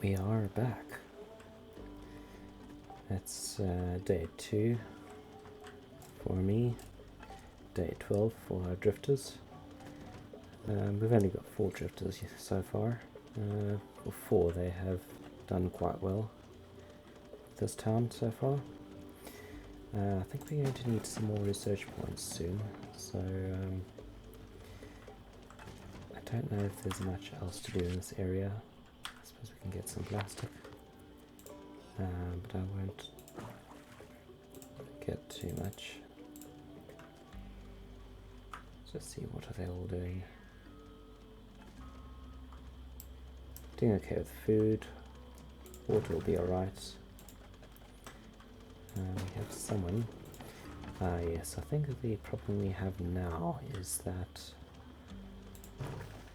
we are back. It's day 2 for me, day 12 for our drifters. We've only got 4 drifters so far. For 4 they have done quite well this town so far. I think we're going to need some more research points soon, so I don't know if there's much else to do in this area. I suppose we can get some plastic, but I won't get too much. Just see what are they all doing. Doing okay with food. Water will be alright. We have someone. Yes, I think the problem we have now is that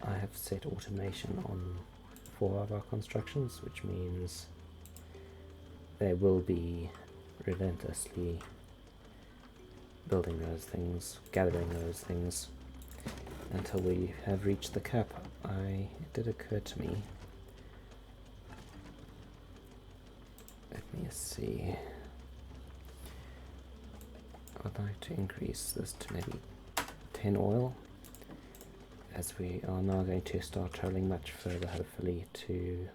I have set automation on 4 of our constructions, which means they will be relentlessly building those things, gathering those things, until we have reached the cap. It did occur to me. Let me see. I'd like to increase this to maybe 10 oil, as we are now going to start travelling much further, hopefully, to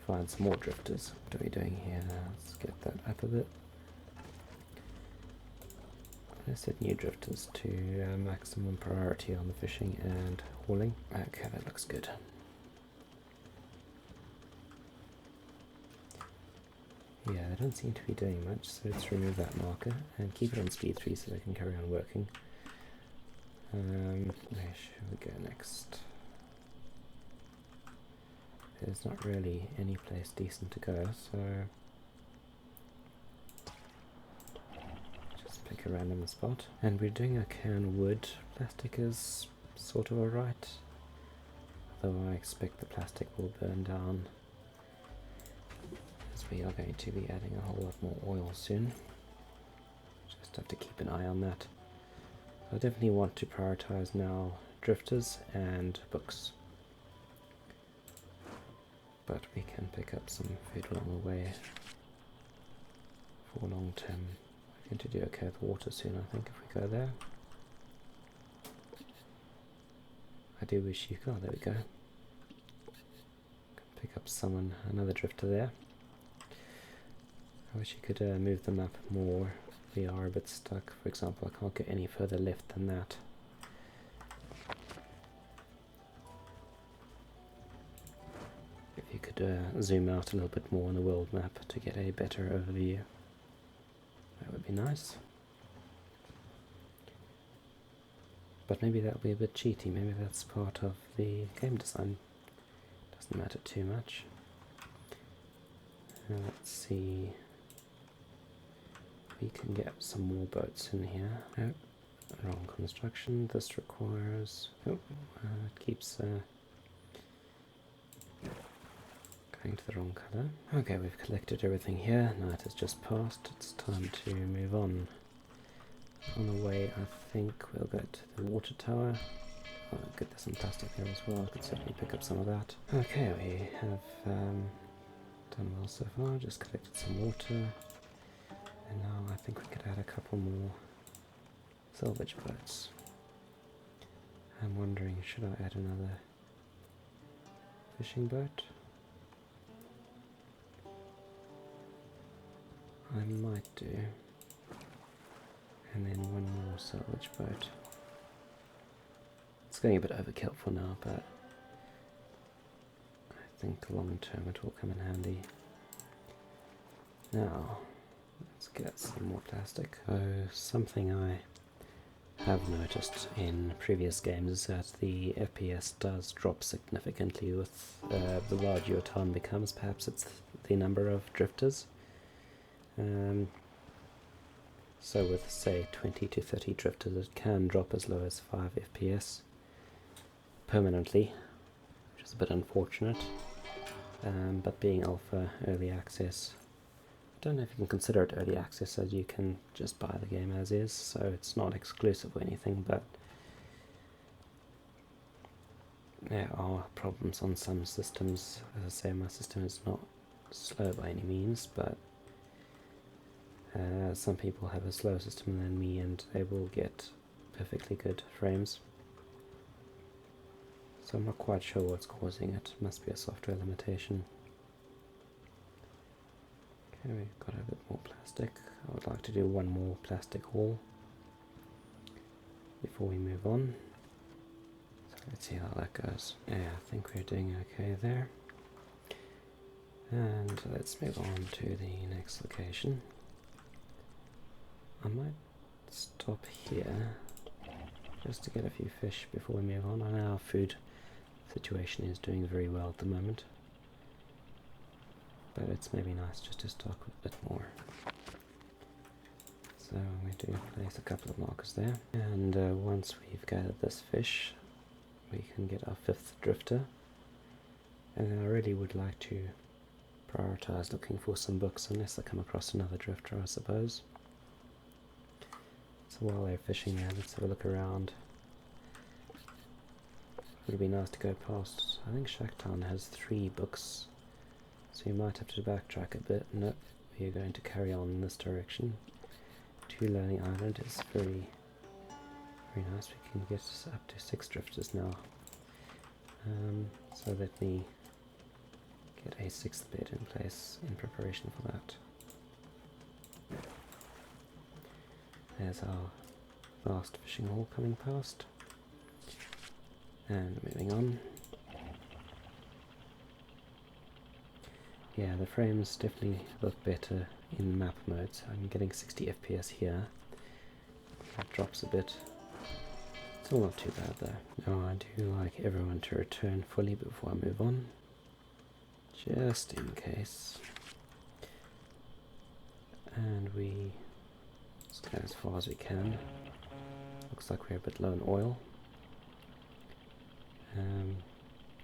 find some more drifters. What are we doing here now? Let's get that up a bit. Let's set new drifters to maximum priority on the fishing and hauling. Okay, that looks good. Yeah, they don't seem to be doing much, so let's remove that marker and keep it on speed 3 so they can carry on working. Where should we go next? There's not really any place decent to go, so just pick a random spot. And we're doing okay on wood. Plastic is sort of alright, though I expect the plastic will burn down, as we are going to be adding a whole lot more oil soon. Just have to keep an eye on that. I definitely want to prioritize now drifters and books, but we can pick up some food along the way for long term. We're going to do okay with water soon, I think, if we go there. I do wish you could. Oh, there we go. Can pick up another drifter there. I wish you could move them up more. We are a bit stuck. For example, I can't get any further left than that. If you could zoom out a little bit more on the world map to get a better overview, that would be nice. But maybe that would be a bit cheaty. Maybe that's part of the game design. Doesn't matter too much. Let's see. We can get some more boats in here. Oh, wrong construction. This requires... Oh, it keeps going to the wrong colour. Okay, we've collected everything here. Night has just passed. It's time to move on. On the way, I think we'll go to the water tower. Oh, good, there's some plastic there as well. I could certainly pick up some of that. Okay, we have done well so far. Just collected some water. And now I think we could add a couple more salvage boats. I'm wondering, should I add another fishing boat? I might do. And then one more salvage boat. It's getting a bit overkill for now, but I think long term it will come in handy. Now, let's get some more plastic. So something I have noticed in previous games is that the FPS does drop significantly with the larger your town becomes. Perhaps it's the number of drifters. So with, say, 20 to 30 drifters, it can drop as low as 5 FPS permanently, which is a bit unfortunate. But being alpha early access, I don't know if you can consider it early access, as you can just buy the game as is, so it's not exclusive or anything, but there are problems on some systems. As I say, my system is not slow by any means, but some people have a slower system than me and they will get perfectly good frames. So I'm not quite sure what's causing it. Must be a software limitation. Okay, we've got a bit more plastic. I would like to do one more plastic wall before we move on. So let's see how that goes. Yeah, I think we're doing okay there. And let's move on to the next location. I might stop here just to get a few fish before we move on. I know our food situation is doing very well at the moment, but it's maybe nice just to stock a bit more. So we do place a couple of markers there, and once we've gathered this fish, we can get our 5th drifter. And I really would like to prioritize looking for some books, unless I come across another drifter, I suppose. So while they're fishing there, let's have a look around. It would be nice to go past. I think Shacktown has 3 books, so you might have to backtrack a bit. No, we are going to carry on in this direction. 2 Lonely Island is very, very nice. We can get up to 6 drifters now. So let me get a 6th bed in place in preparation for that. There's our last fishing hole coming past. And moving on. Yeah, the frames definitely look better in map mode. So I'm getting 60 FPS here. That drops a bit. Still not too bad though. Now I do like everyone to return fully before I move on, just in case. And we just go as far as we can. Looks like we're a bit low on oil.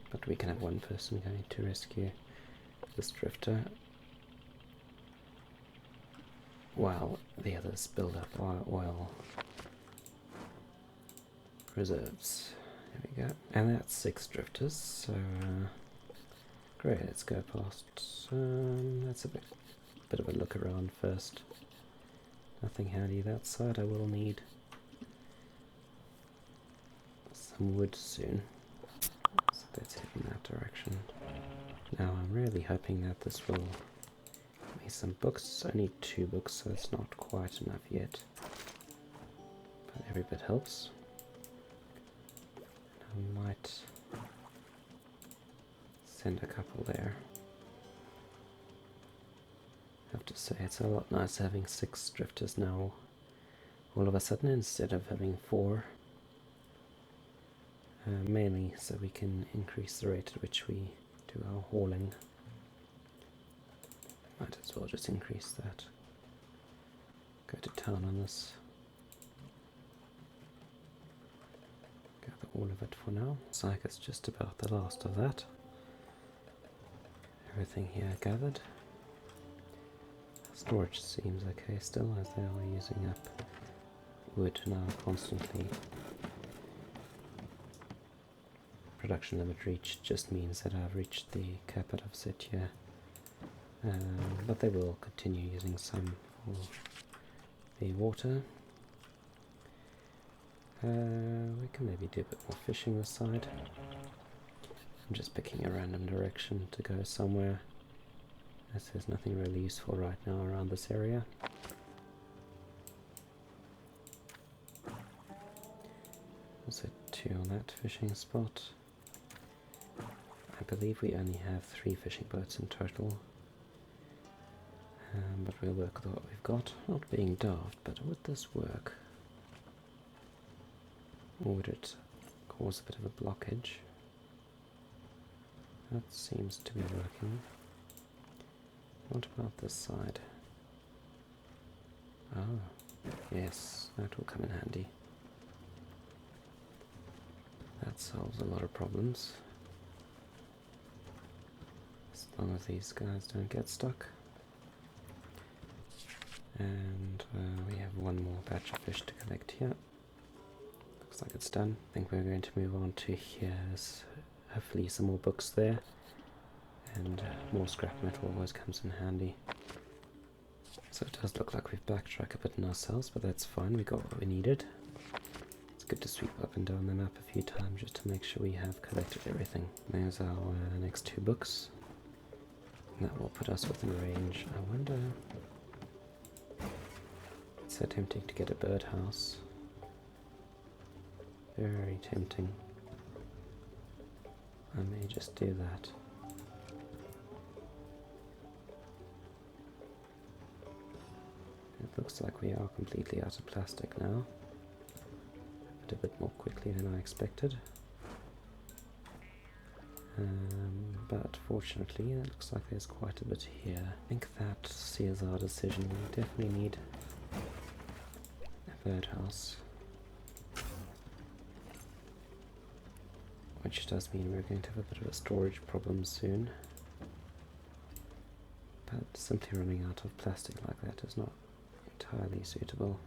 But we can have one person going to rescue this drifter while the others build up our oil reserves. There we go. And that's 6 drifters, so great, let's go past. That's a bit of a look around first. Nothing handy that side. I will need some wood soon. So let's head in that direction. Now I'm really hoping that this will give me some books. Only 2 books, so it's not quite enough yet. But every bit helps. I might send a couple there. I have to say it's a lot nicer having 6 drifters now all of a sudden instead of having 4. Mainly so we can increase the rate at which we do our hauling. Might as well just increase that. Go to town on this. Gather all of it for now. Looks like it's just about the last of that. Everything here gathered. Storage seems okay still, as they are using up wood now constantly. Production limit reached just means that I've reached the cap that I've set here, but they will continue using some for the water. We can maybe do a bit more fishing this side. I'm just picking a random direction to go somewhere, as there's nothing really useful right now around this area. Also 2 on that fishing spot. I believe we only have 3 fishing boats in total, but we'll work with what we've got. Not being daft, but would this work? Or would it cause a bit of a blockage? That seems to be working. What about this side? Oh, yes, that will come in handy. That solves a lot of problems. As long as these guys don't get stuck. And we have one more batch of fish to collect here. Looks like it's done. I think we're going to move on to here. This hopefully some more books there, and more scrap metal always comes in handy. So it does look like we've backtracked a bit in ourselves, but that's fine, we got what we needed. It's good to sweep up and down the map a few times just to make sure we have collected everything. There's our next 2 books. That will put us within range. I wonder... It's so tempting to get a birdhouse. Very tempting. I may just do that. It looks like we are completely out of plastic now. But a bit more quickly than I expected. But fortunately, it looks like there's quite a bit here. I think that seals our decision. We definitely need a birdhouse. Which does mean we're going to have a bit of a storage problem soon. But simply running out of plastic like that is not entirely suitable.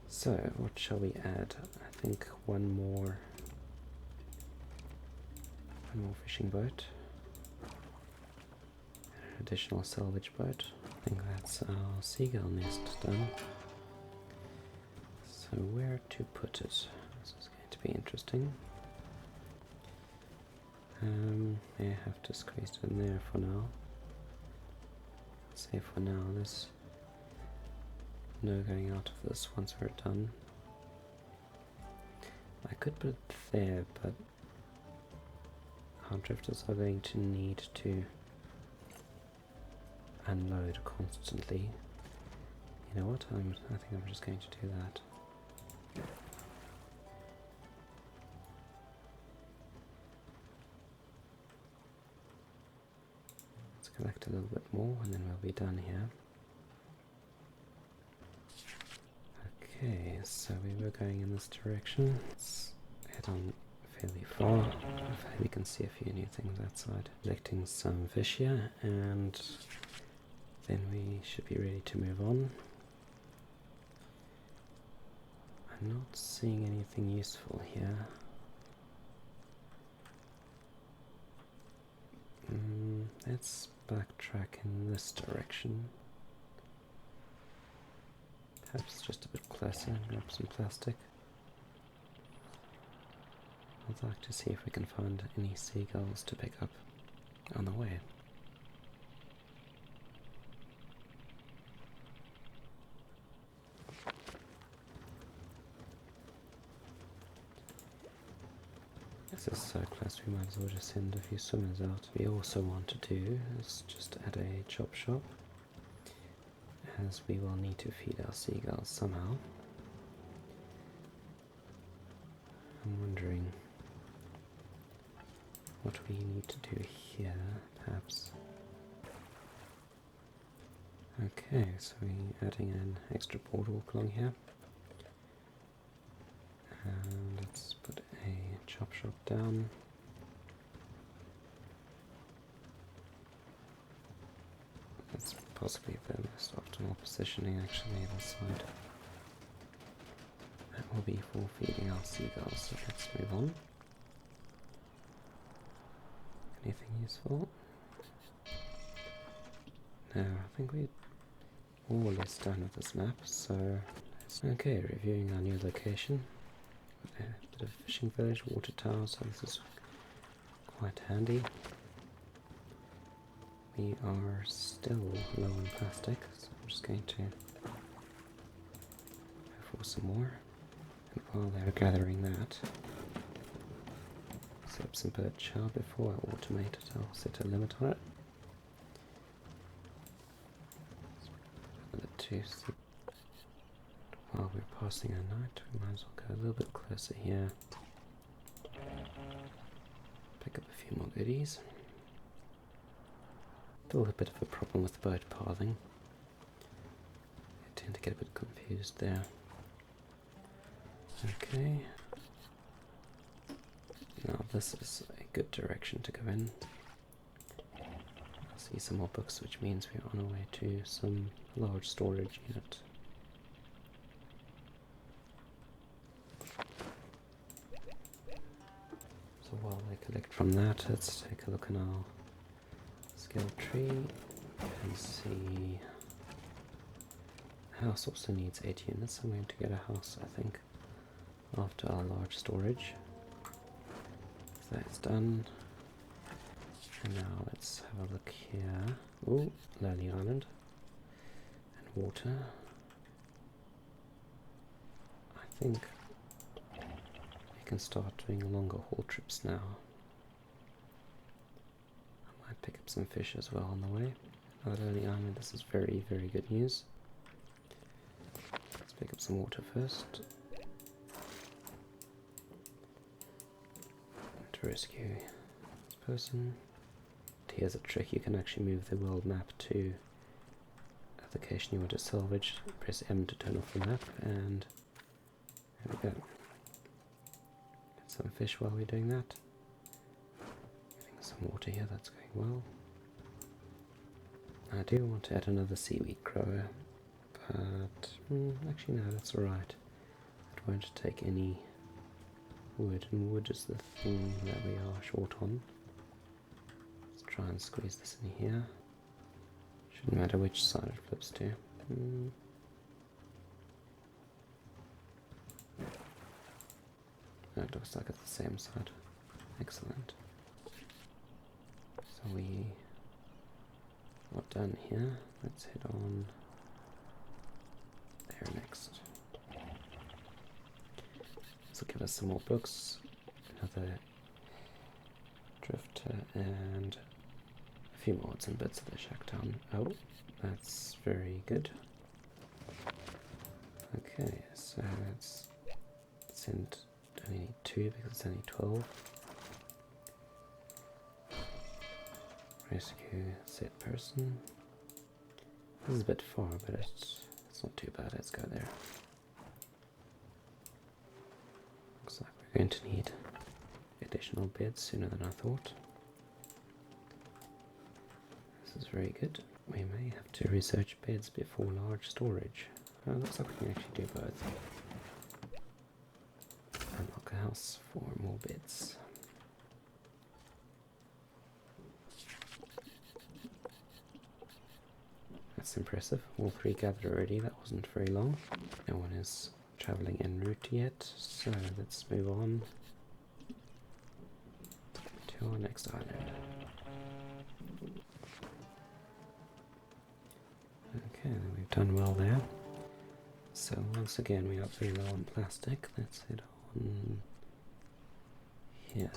So, what shall we add? I think one more fishing boat. An additional salvage boat. I think that's our seagull nest done. So where to put it? This is going to be interesting. I have to squeeze it in there for now. Say for now, there's no going out of this once we're done. I could put it there, but our drifters are going to need to unload constantly. You know what? I think I'm just going to do that. Let's collect a little bit more and then we'll be done here. Okay, so we were going in this direction. Let's head on fairly far. Hopefully we can see a few new things outside. Collecting some fish here, and then we should be ready to move on. I'm not seeing anything useful here. Let's backtrack in this direction. Perhaps just a bit closer and grab some plastic. I'd like to see if we can find any seagulls to pick up on the way. This is so close, we might as well just send a few swimmers out. What we also want to do is just add a chop shop, as we will need to feed our seagulls somehow. I'm wondering what we need to do here, perhaps. Okay, so we're adding an extra boardwalk along here. And let's put a chop shop down. That's possibly the most optimal positioning actually this side. That will be for feeding our seagulls, so let's move on. Anything useful? No, I think we're more or less done with this map, so okay, reviewing our new location. A bit of fishing village, water tower, so this is quite handy. We are still low on plastic, so I'm just going to go for some more. And while they're gathering that, set up some bird chow before I automate it. I'll set a limit on it. Another 2. While we're passing our night, we might as well go a little bit closer here. Pick up a few more goodies. Still a bit of a problem with bird pathing. I tend to get a bit confused there. Okay. Now this is a good direction to go in. I see some more books, which means we're on our way to some large storage unit. So while they collect from that, let's take a look in our skill tree and see. House also needs 8 units. I'm going to get a house, I think, after our large storage. So that's done. And now let's have a look here. Ooh, Lonely Island. And water. I think we can start doing longer haul trips now. I might pick up some fish as well on the way. Lonely Island, this is very, very good news. Let's pick up some water first. To rescue this person. Here's a trick, you can actually move the world map to the location you want to salvage. Press M to turn off the map, and there we go. Get some fish while we're doing that. Getting some water here, that's going well. I do want to add another seaweed grower, but actually no, that's alright. It won't take any wood, and wood is the thing that we are short on. Let's try and squeeze this in here. Shouldn't matter which side it flips to. It looks like it's the same side. Excellent. So we are done here. Let's head on there next. This will give us some more books, another drifter, and a few more odds and bits of the shack town. Oh, that's very good. Okay, so let's send, only need 2 because it's only 12. Rescue said person. This is a bit far, but it's not too bad. Let's go there. Looks like we're going to need additional beds sooner than I thought. This is very good. We may have to research beds before large storage. Looks like we can actually do both. Unlock a house for more beds. That's impressive. All 3 gathered already. That wasn't very long. No one is travelling en route yet, so let's move on to our next island. Okay, we've done well there. So once again we are very low on plastic. Let's head on here.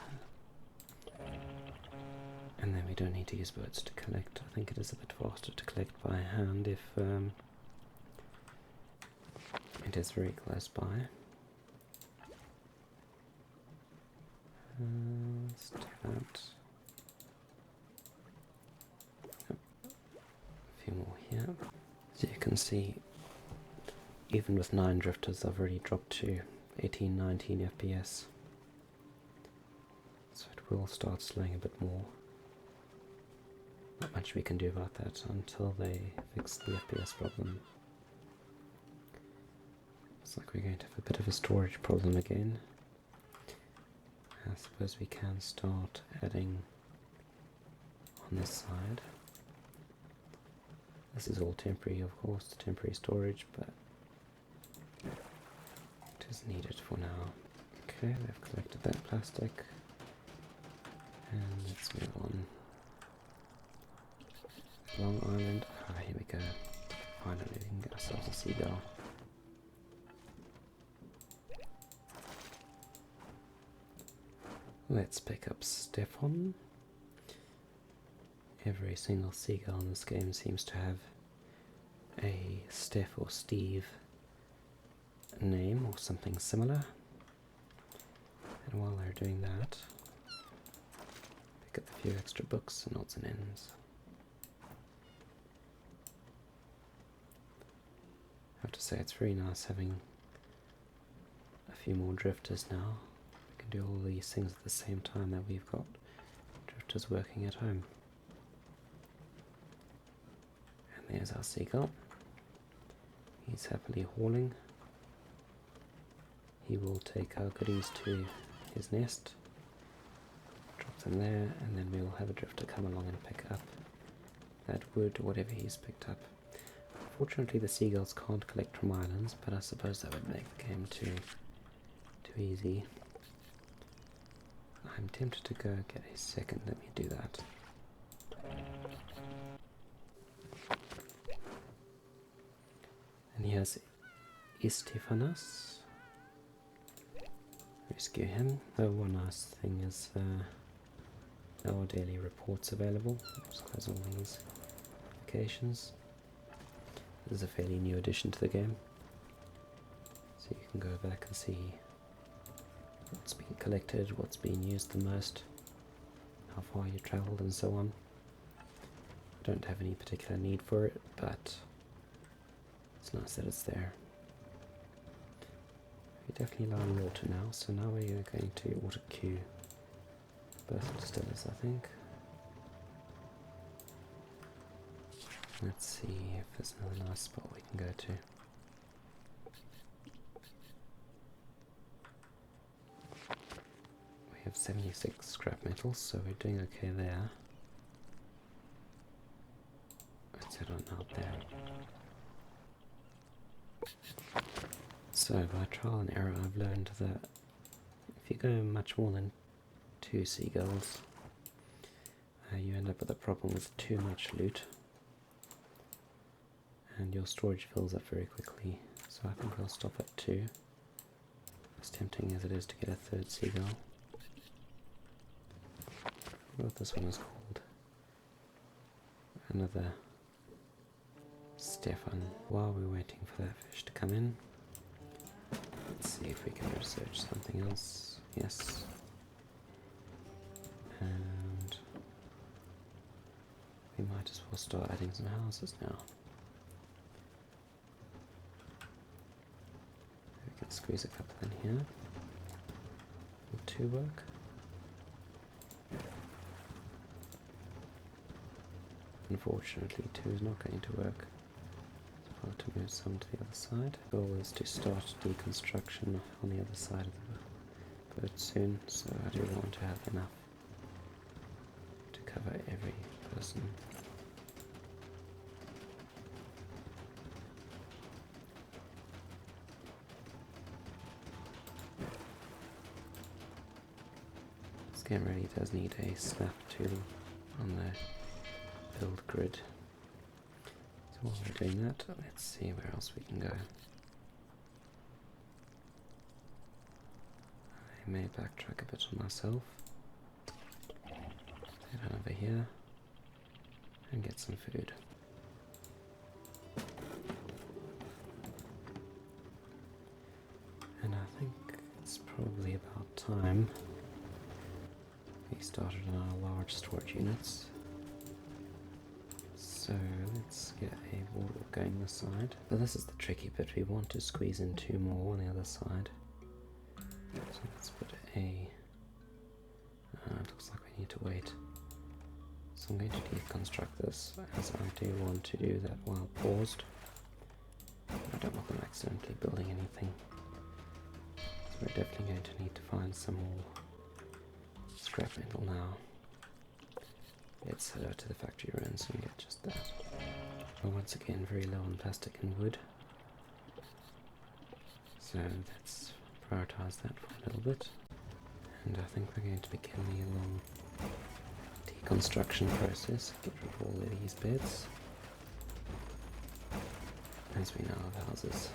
And then we don't need to use boats to collect. I think it is a bit faster to collect by hand if it is very close by. Let's do that. Yep. A few more here. As you can see, even with 9 drifters I've already dropped to 18-19 FPS. So it will start slowing a bit more. Not much we can do about that until they fix the FPS problem. Looks like we're going to have a bit of a storage problem again. I suppose we can start adding on this side. This is all temporary, of course, temporary storage, but it is needed for now. Okay, they've collected that plastic. And let's move on. Long Island. Ah, here we go. Finally, we can get ourselves a seagull. Let's pick up Stefan. Every single seagull in this game seems to have a Steph or Steve name or something similar. And while they're doing that, pick up a few extra books and odds and ends. I have to say it's very nice having a few more drifters now. We can do all these things at the same time that we've got drifters working at home. And there's our seagull. He's happily hauling. He will take our goodies to his nest them there, and then we'll have a drifter come along and pick up that wood or whatever he's picked up. Fortunately the seagulls can't collect from islands, but I suppose that would make the game too easy. I'm tempted to go get a second. Let me do that. And here's Istifanas. Rescue him. The one nice thing is our daily reports available. Just close all these applications. This is a fairly new addition to the game, so you can go back and see what's been collected, what's been used the most, how far you travelled and so on. I don't have any particular need for it, but it's nice that it's there. We're definitely low on water now, so now we're going to water queue both distillers, I think. Let's see if there's another nice spot we can go to. We have 76 scrap metals, so we're doing okay there. Let's head on out there. So by trial and error I've learned that if you go much more than 2 seagulls, you end up with a problem with too much loot. And your storage fills up very quickly, so I think I'll stop at 2, as tempting as it is to get a 3rd seagull. What this one is called. Another Stefan. While we're waiting for that fish to come in, let's see if we can research something else. Yes. And we might as well start adding some houses now. Squeeze a couple in here. Will 2 work? Unfortunately 2 is not going to work. So I'll have to move some to the other side. The goal is to start deconstruction on the other side of the boat soon, so I do want to have enough to cover every person. This game really does need a snap tool on the build grid. So while we're doing that, let's see where else we can go. I may backtrack a bit on myself. Head on over here and get some food. And I think it's probably about time we started on our large storage units. So let's get a wall going this side. So this is the tricky bit. We want to squeeze in 2 more on the other side. So let's put a... it looks like we need to wait. So I'm going to deconstruct this, as I do want to do that while paused. I don't want them accidentally building anything. So we're definitely going to need to find some more scrap metal now. Let's head out to the factory ruins and get just that. We're once again very low on plastic and wood, so let's prioritize that for a little bit. And I think we're going to begin the long deconstruction process. Get rid of all of these beds, as we now have houses,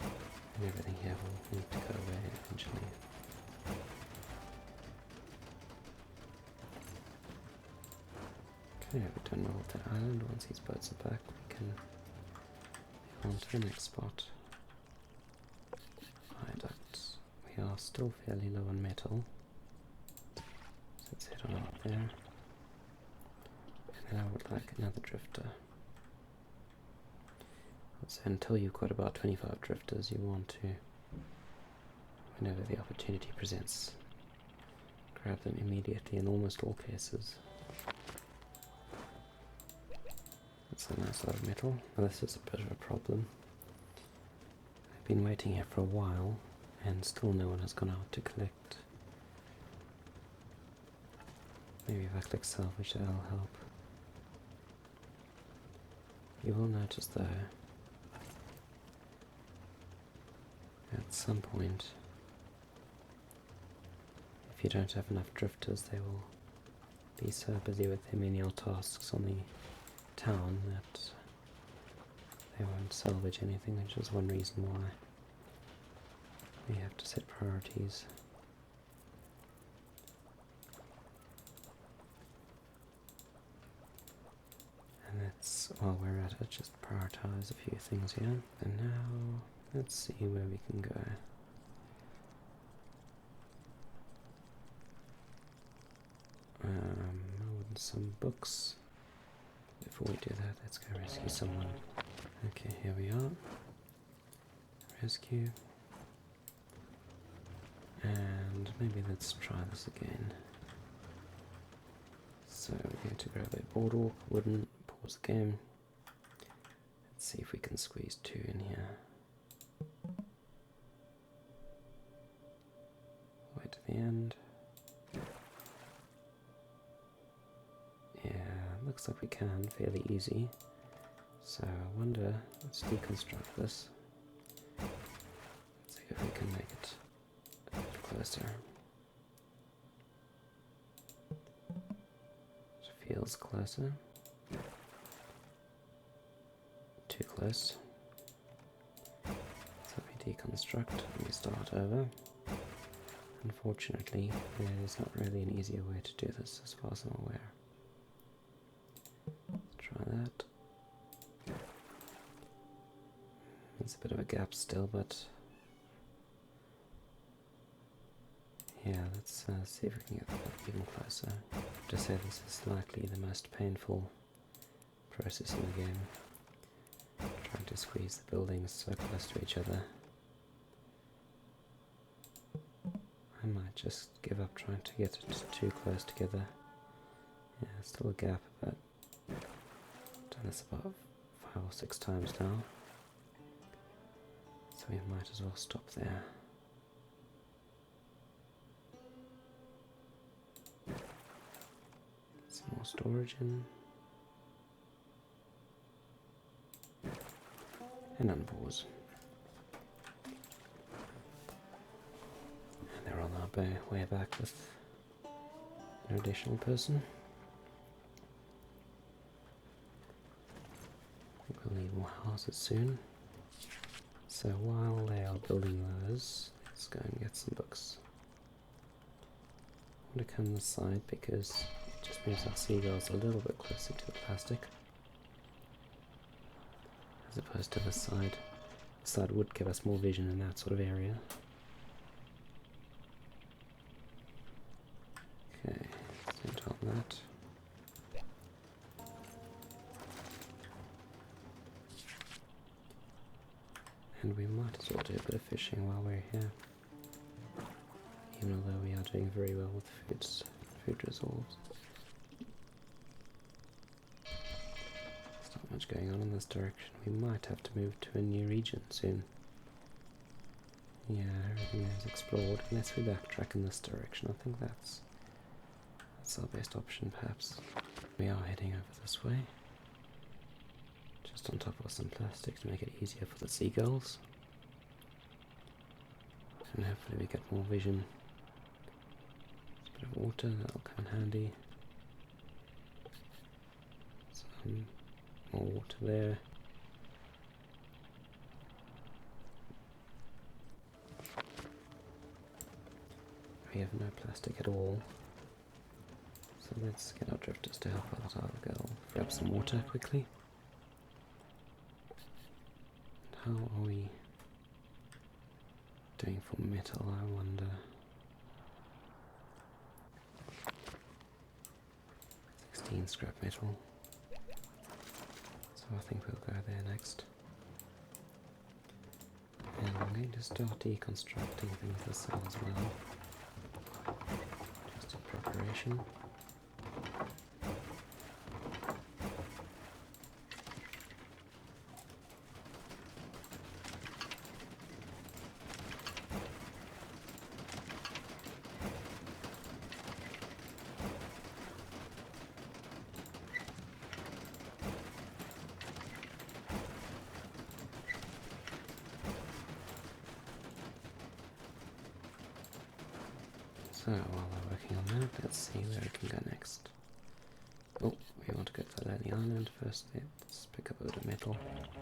and everything here will need to go away eventually. Okay, we've done Malta Island. Once these boats are back, we can move on to the next spot. Viaducts. We are still fairly low on metal, so let's head on up there. And then I would like another drifter. So until you've got about 25 drifters, you want to, whenever the opportunity presents, grab them immediately in almost all cases. That's a nice lot of metal. Now this is a bit of a problem. I've been waiting here for a while and still no one has gone out to collect Maybe if I click salvage that'll help. You will notice though, at some point, if you don't have enough drifters, they will be so busy with their menial tasks on the town that they won't salvage anything, which is one reason why we have to set priorities. And let's, while we're at it, just prioritize a few things here. And now, let's see where we can go. Some books. Before we do that, let's go rescue someone. Okay, here we are. Rescue. And maybe let's try this again. So we're going to grab a boardwalk, wooden, pause the game. Let's see if we can squeeze 2 in here. Way to the end. Looks like we can, fairly easy. So I wonder, let's deconstruct this. Let's see if we can make it a bit closer. It feels closer. Too close. So we deconstruct and we start over. Unfortunately, there's not really an easier way to do this as far as I'm aware. Try that. There's a bit of a gap still, but yeah, let's see if we can get that even closer. To say this is likely the most painful process in the game. Trying to squeeze the buildings so close to each other. I might just give up trying to get it too close together. Yeah, still a gap, but done this about 5 or 6 times now, so we might as well stop there. Some more storage in, and unpause. And they're on our way back with an additional person. We'll need more houses soon. So while they are building those, let's go and get some books. I want to come this side because it just moves our seagulls a little bit closer to the plastic, as opposed to this side. This side would give us more vision in that sort of area. Okay, center on that. And we might as well do a bit of fishing while we're here, even although we are doing very well with food resolves. There's not much going on in this direction. We might have to move to a new region soon. Yeah, everything is explored, unless we backtrack in this direction. I think that's our best option, perhaps. We are heading over this way. Just on top of some plastic to make it easier for the seagulls. And hopefully we get more vision. A bit of water, that'll come in handy. Some more water there. We have no plastic at all. So let's get our drifters to help out. I'll go grab some water quickly. How are we doing for metal, I wonder? 16 scrap metal. So I think we'll go there next. And I'm going to start deconstructing things this side as well. Just in preparation. So while we're working on that, let's see where we can go next. Oh, we want to go to the Lonely Island first. Let's pick up a bit of metal.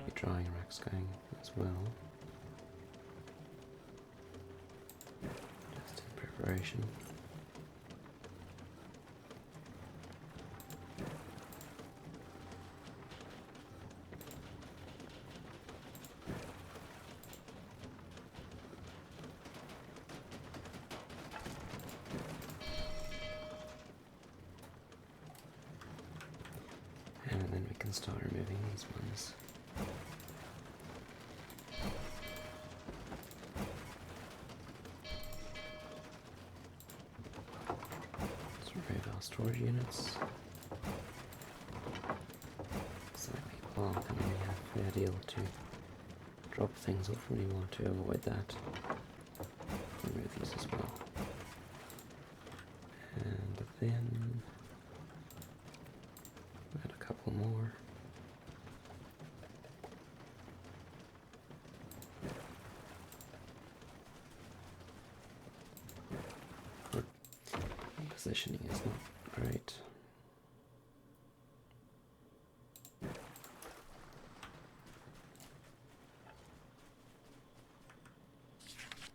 The drying rack's going as well. Just in preparation. And then we can start removing these ones. Let's remove our storage units. So people are coming in a fair deal to drop things off when you want to avoid that. Remove these as well. And then add a couple more. Positioning is not great.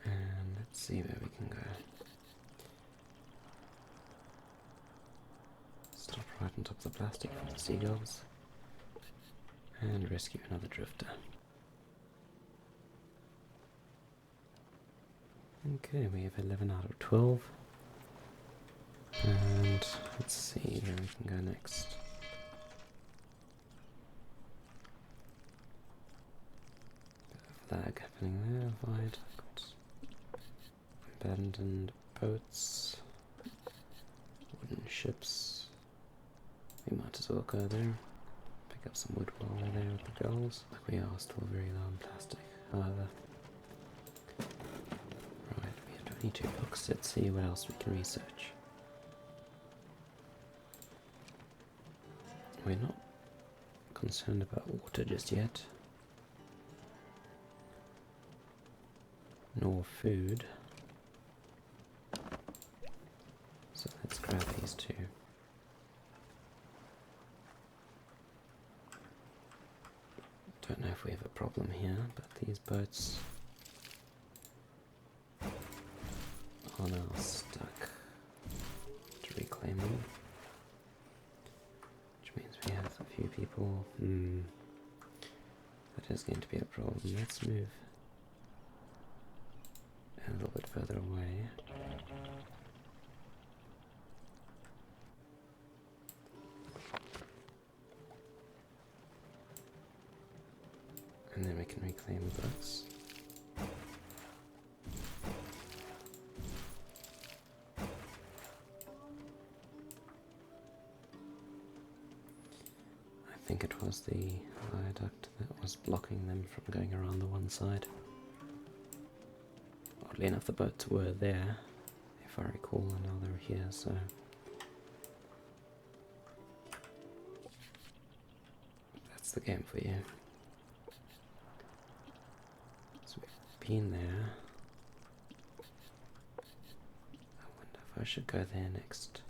And let's see where we can go. Stop right on top of the plastic for the seagulls. And rescue another drifter. Okay, we have 11 out of 12. And let's see where we can go next. Bit of lag happening there. Avoid. Got abandoned boats, wooden ships. We might as well go there. Pick up some wood while we're there with the gulls. Like we are still very low on plastic, however. Right, we have 22 books. Let's see what else we can research. We're not concerned about water just yet, nor food, so let's grab these two. Don't know if we have a problem here, but these boats are now stuck to reclaim them. We have a few people. That is going to be a problem. Let's move a little bit further away. And then we can reclaim the boats. I think it was the viaduct that was blocking them from going around the one side. Oddly enough, the boats were there, if I recall, and now they're here, so... That's the game for you. So we've been there. I wonder if I should go there next.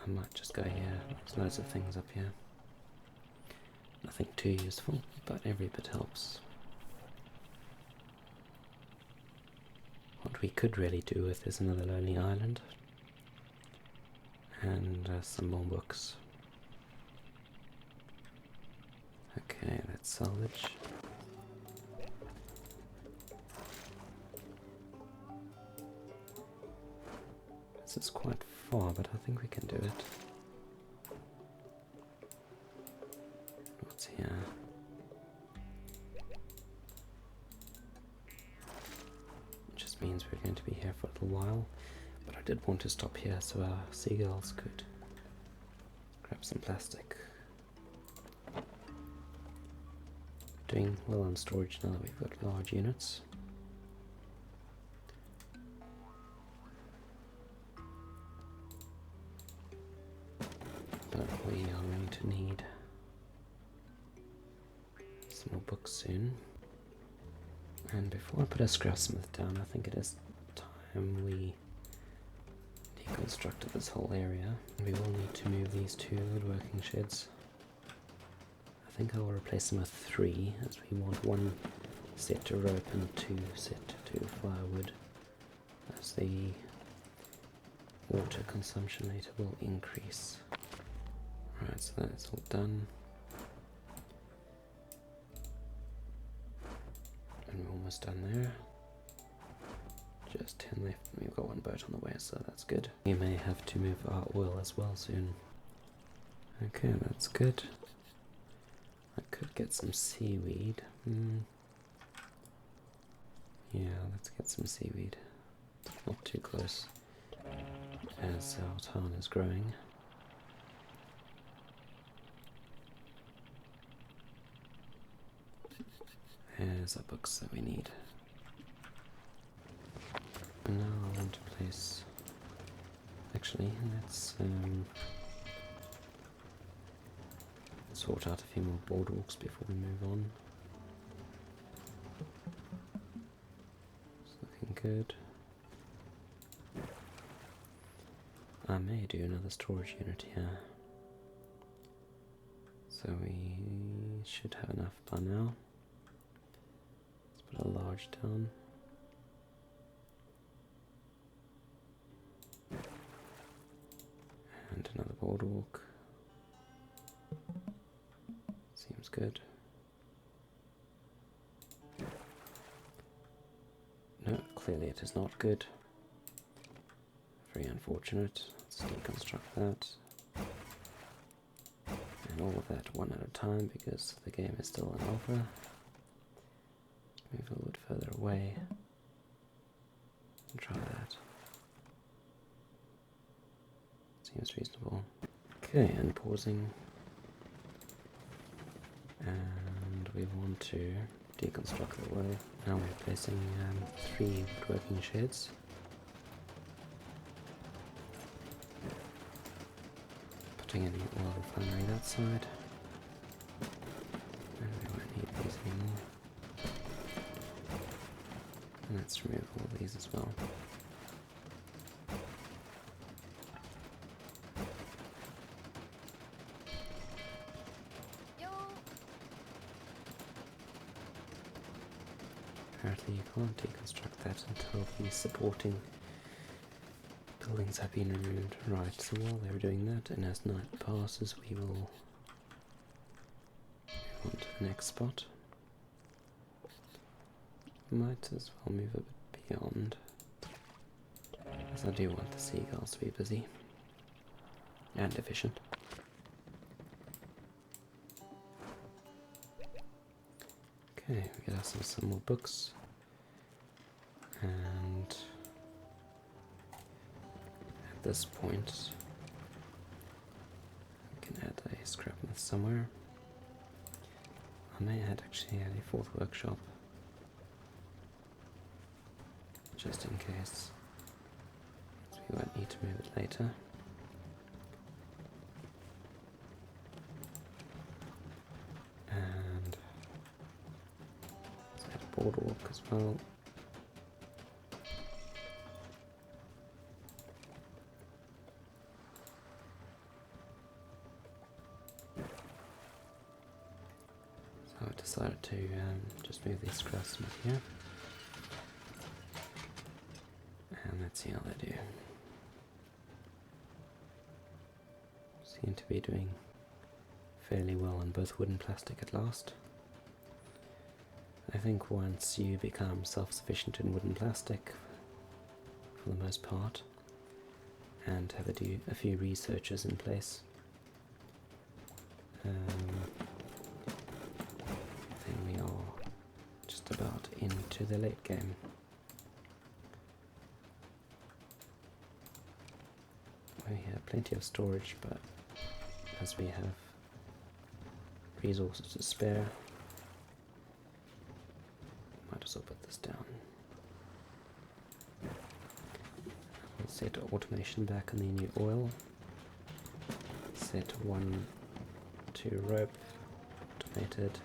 I might just go here. There's loads of things up here. Nothing too useful, but every bit helps. What we could really do with is another lonely island. And some more books. Okay, let's salvage. This is quite far, but I think we can do it. What's here? It just means we're going to be here for a little while, but I did want to stop here so our seagulls could grab some plastic. Doing well on storage now that we've got large units. But we are going to need some more books soon. And before I put a scrapsmith down, I think it is time we deconstructed this whole area. We will need to move these 2 woodworking sheds. I think I will replace them with 3, as we want 1 set to rope and 2 set to firewood, as the water consumption later will increase. Right, so that's all done. And we're almost done there. Just 10 left, and we've got 1 boat on the way, so that's good. We may have to move our oil as well soon. Okay, that's good. I could get some seaweed. Yeah, let's get some seaweed. Not too close, as our town is growing. There's our books that we need. And now I want to place... Actually, let's sort out a few more boardwalks before we move on. It's looking good. I may do another storage unit here. So we should have enough by now. Let's put a large down. And another boardwalk. Seems good. No, clearly it is not good. Very unfortunate. Let's deconstruct that. And all of that one at a time, because the game is still in alpha. Move a little bit further away. And try that. Seems reasonable. Okay, and pausing. And we want to deconstruct the oil. Now we're placing 3 woodworking sheds. Putting in the oil refinery that side. And we won't need these anymore. And let's remove all these as well. Apparently you can't deconstruct that until the supporting buildings have been removed. Right, so while they're doing that, and as night passes, we will move on to the next spot. Might as well move a bit beyond, as I do want the seagulls to be busy and efficient. Okay, we get ourselves some more books, and at this point we can add a scrapsmith somewhere. I may add actually a 4th workshop, just in case, so we won't need to move it later. And let's add a boardwalk as well. So I decided to just move this craftsmith here. And let's see how they do. Seem to be doing fairly well in both wood and plastic at last. I think once you become self-sufficient in wood and plastic, for the most part, and have a few researchers in place, then we are just about into the late game. We have plenty of storage, but as we have resources to spare, might as well put this down. We'll set automation back on the new oil. Set 1 to rope, automated.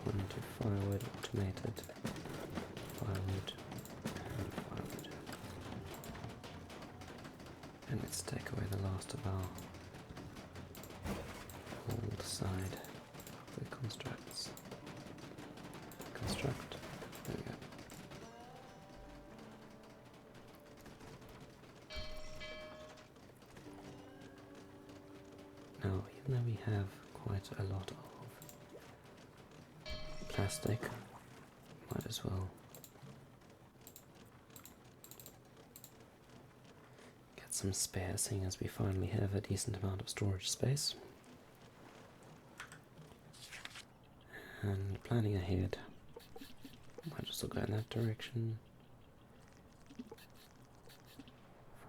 one to firewood, automated, firewood, and firewood. And let's take away the last of our old side of the constructs. Construct, there we go. Now, even though we have quite a lot of plastic, might as well get some spare, seeing as we finally have a decent amount of storage space. And planning ahead, might as well go in that direction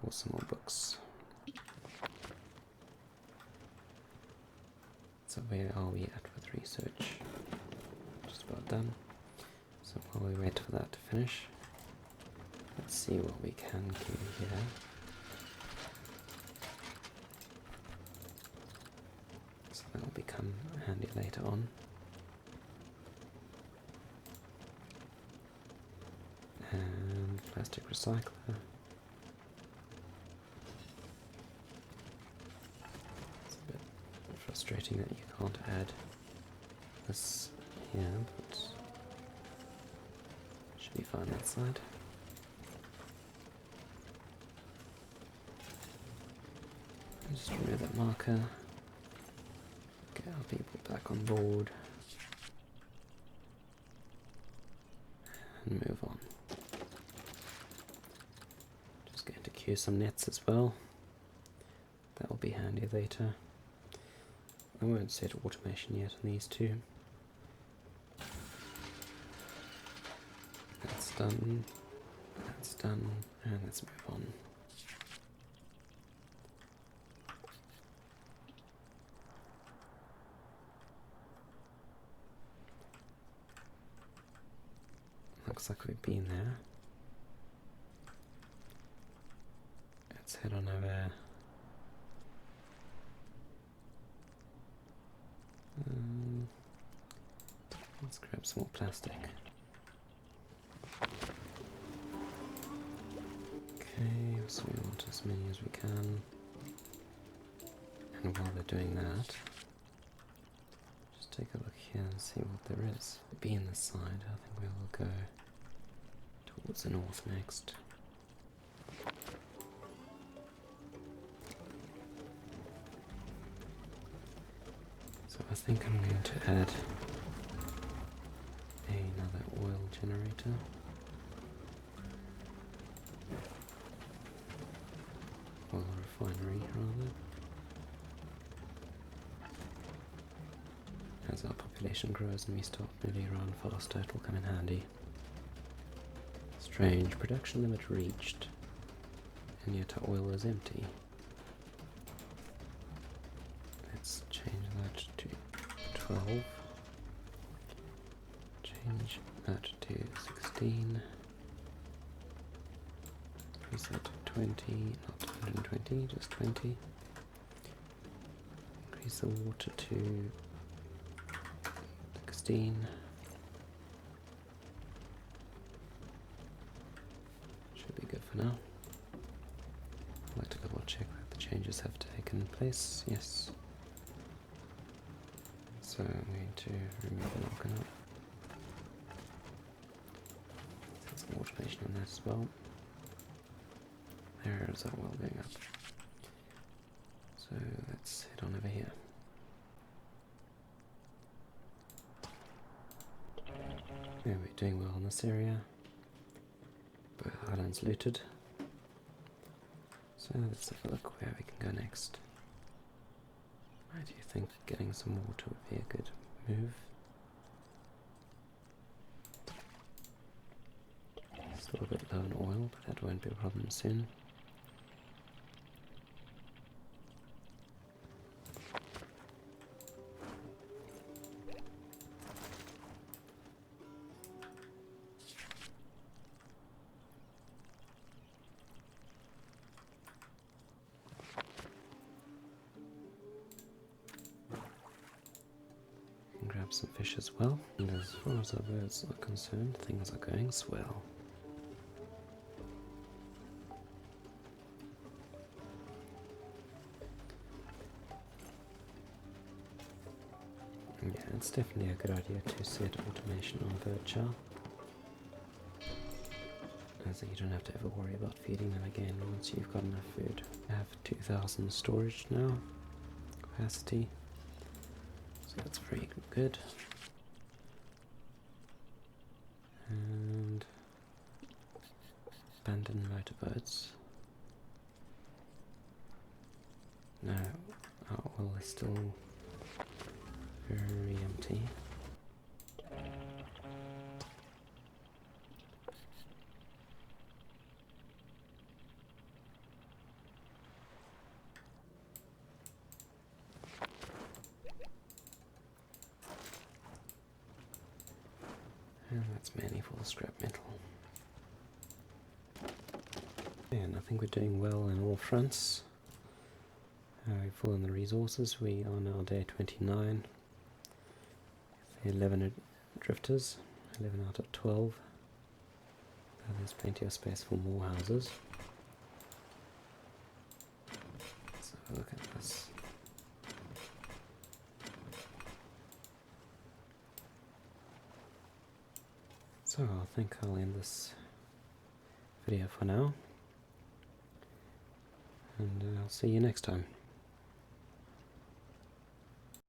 for some more books. So where are we at with research? Just about done. So while we wait for that to finish, let's see what we can do here. So that will become handy later on. And plastic recycler. It's a bit frustrating that you can't add this here, but should be fine that side. And just remove that marker. Get our people back on board. And move on. Just going to cue some nets as well. That will be handy later. I won't set automation yet on these two. That's done, and let's move on. Looks like we've been there. Let's head on over. Let's grab some more plastic. Okay, so we want as many as we can. And while they're doing that, just take a look here and see what there is. Be in this side, I think we will go towards the north next. So I think I'm going to add another oil generator. Oil refinery, rather. As our population grows and we start moving around faster, it will come in handy. Strange, production limit reached, and yet our oil is empty. Let's change that to 12. Change that to 16. Increase that to 20, not 120, just 20. Increase the water to 16. Should be good for now. I'd like to double check that the changes have taken place. Yes. So I'm going to remove the marker now. Set some automation on that as well. There's our oil going up. So let's head on over here. Yeah, we're doing well in this area. Both islands looted. So let's have a look where we can go next. I do think getting some water would be a good move. Still a bit low on oil, but that won't be a problem soon. some fish as well. And as far as our birds are concerned, things are going swell. Yeah, it's definitely a good idea to set automation on bird chow, as you don't have to ever worry about feeding them again once you've got enough food. I have 2,000 storage now, capacity, so that's very good. And abandoned motorboats. No, our oil is still very empty. And that's mainly for the scrap metal. And I think we're doing well in all fronts. We're full in the resources. We are now day 29. 11 drifters, 11 out of 12. There's plenty of space for more houses. Let's have a look at this. So I think I'll end this video for now, and I'll see you next time.